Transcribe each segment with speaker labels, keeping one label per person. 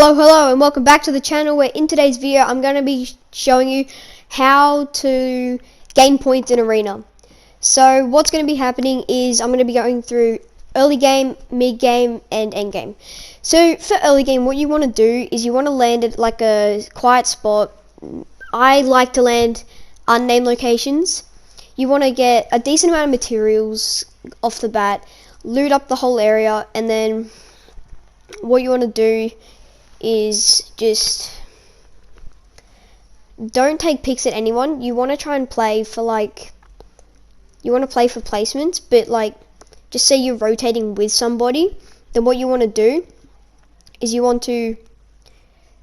Speaker 1: Hello and welcome back to the channel, where in today's video I'm going to be showing you how to gain points in arena. So what's going to be happening is I'm going to be going through early game, mid game and end game. So for early game, what you want to do is you want to land at like a quiet spot. I like to land unnamed locations. You want to get a decent amount of materials off the bat, loot up the whole area, and then what you want to do is just don't take picks at anyone. You want to try and play for placements, but like just say you're rotating with somebody, then what you want to do is you want to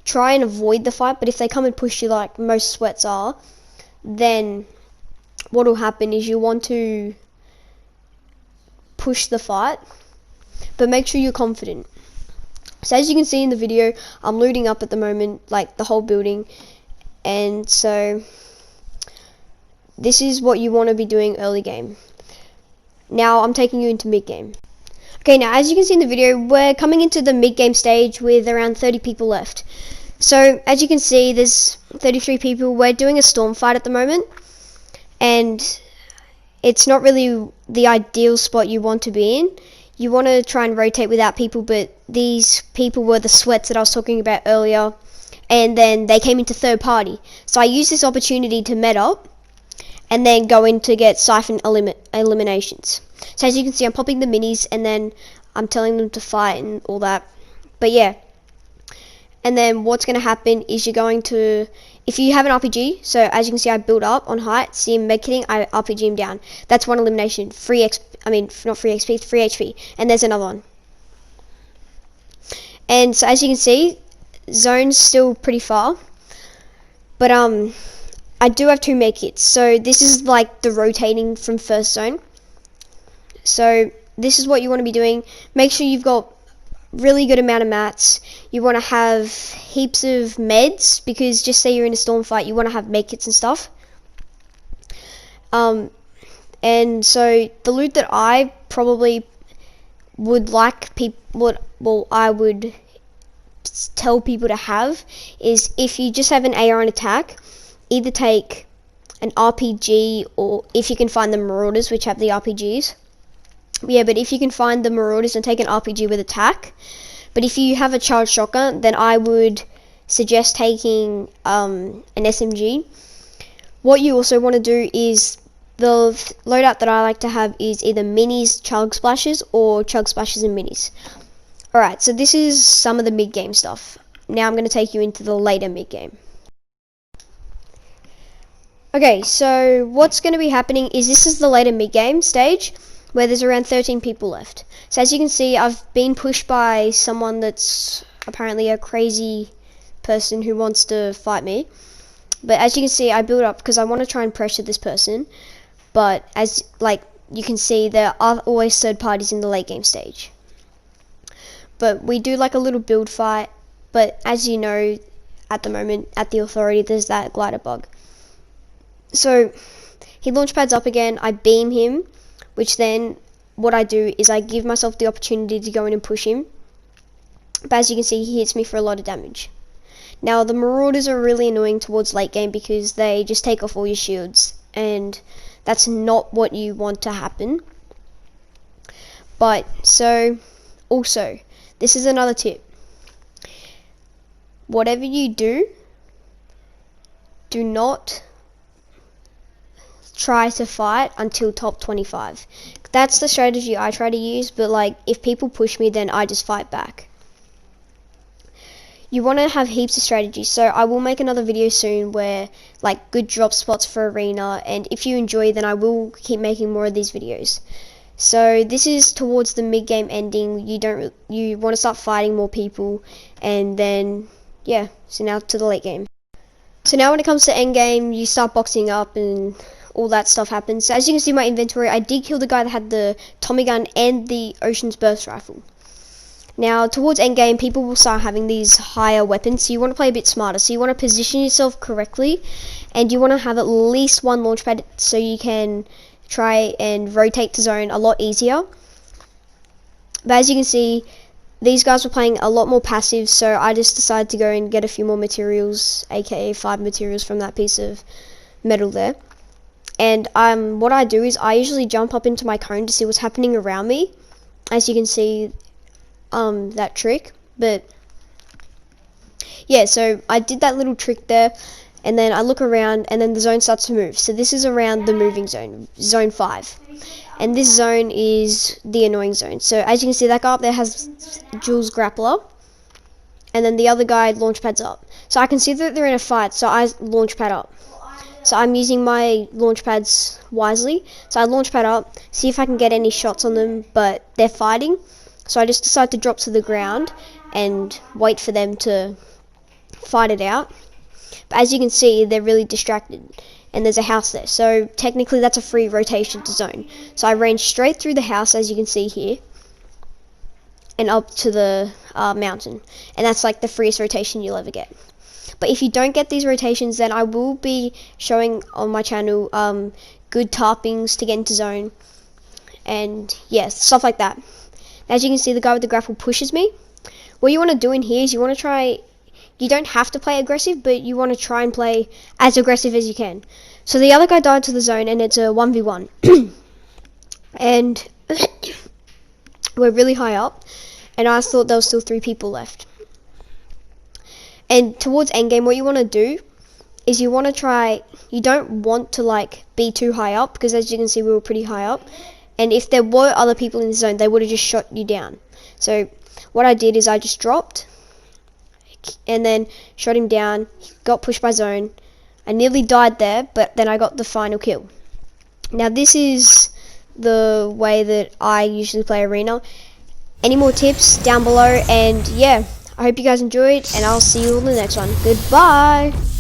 Speaker 1: try and avoid the fight. But if they come and push you like most sweats are, then what will happen is you want to push the fight, but make sure you're confident. So as you can see in the video, I'm looting up at the moment, like the whole building, and so this is what you want to be doing early game. Now I'm taking you into mid game. Okay, now as you can see in the video, we're coming into the mid game stage with around 30 people left. So as you can see, there's 33 people. We're doing a storm fight at the moment, and it's not really the ideal spot you want to be in. You want to try and rotate without people, but these people were the sweats that I was talking about earlier, and then they came into third party. So I used this opportunity to med up and then go in to get siphon eliminations. So as you can see, I'm popping the minis and then I'm telling them to fight and all that. But yeah, and then what's going to happen is you're going to, if you have an RPG, so as you can see, I build up on height, see him medkitting, I RPG him down. That's one elimination, not free XP, free HP, and there's another one. And so as you can see, zone's still pretty far, but I do have 2 medkits, so this is like the rotating from first zone. So this is what you want to be doing. Make sure you've got really good amount of mats. You want to have heaps of meds, because just say you're in a storm fight, you want to have medkits and stuff. And so the loot that I probably would like I would tell people to have is, if you just have an AR and attack, either take an RPG, or if you can find the Marauders, which have the RPGs. Yeah, but if you can find the Marauders, and take an RPG with attack. But if you have a charged shotgun, then I would suggest taking an SMG. What you also want to do is, the loadout that I like to have is either minis, chug splashes, or chug splashes and minis. Alright, so this is some of the mid game stuff. Now I'm going to take you into the later mid game. Okay, so what's going to be happening is, this is the later mid game stage, where there's around 13 people left. So as you can see, I've been pushed by someone that's apparently a crazy person who wants to fight me. But as you can see, I build up because I want to try and pressure this person. But as you can see, there are always third parties in the late game stage. But we do like a little build fight. But as you know, at the moment, at the authority, there's that glider bug. So he launch pads up again, I beam him, which then what I do is I give myself the opportunity to go in and push him. But as you can see, he hits me for a lot of damage. Now the Marauders are really annoying towards late game, because they just take off all your shields, and that's not what you want to happen. But so also, this is another tip. Whatever you do, do not try to fight until top 25. That's the strategy I try to use, but if people push me, then I just fight back. You want to have heaps of strategies, so I will make another video soon where good drop spots for arena, and if you enjoy, then I will keep making more of these videos. So this is towards the mid game ending. You want to start fighting more people, and then yeah, so now to the late game. So now when it comes to end game, you start boxing up and all that stuff happens. So as you can see in my inventory, I did kill the guy that had the Tommy gun and the Ocean's Burst rifle. Now towards endgame, people will start having these higher weapons, so you want to play a bit smarter. So you want to position yourself correctly, and you want to have at least 1 launch pad, so you can try and rotate to zone a lot easier. But as you can see, these guys were playing a lot more passive, so I just decided to go and get a few more materials, aka 5 materials from that piece of metal there. And what I do is I usually jump up into my cone to see what's happening around me, as you can see that trick. But yeah, so I did that little trick there, and then I look around, and then the zone starts to move. So this is around the moving zone, zone 5. And this zone is the annoying zone. So as you can see, that guy up there has Jules Grappler, and then the other guy launch pads up. So I can see that they're in a fight, so I launch pad up. So I'm using my launch pads wisely. So I launch pad up, see if I can get any shots on them, but they're fighting. So I just decide to drop to the ground and wait for them to fight it out. But as you can see, they're really distracted, and there's a house there, so technically that's a free rotation to zone. So I range straight through the house, as you can see here, and up to the mountain, and that's like the freest rotation you'll ever get. But if you don't get these rotations, then I will be showing on my channel good tarpings to get into zone, and yeah, stuff like that. As you can see, the guy with the grapple pushes me. What you want to do in here is you want to try, you don't have to play aggressive, but you want to try and play as aggressive as you can. So the other guy died to the zone, and it's a 1v1. And we're really high up, and I thought there was still 3 people left. And towards endgame, what you want to do is you want to try, you don't want to like be too high up, because as you can see, we were pretty high up. And if there were other people in the zone, they would have just shot you down. So what I did is I just dropped, and then shot him down, got pushed by zone. I nearly died there, but then I got the final kill. Now this is the way that I usually play arena. Any more tips down below, and yeah, I hope you guys enjoyed, and I'll see you on the next one. Goodbye!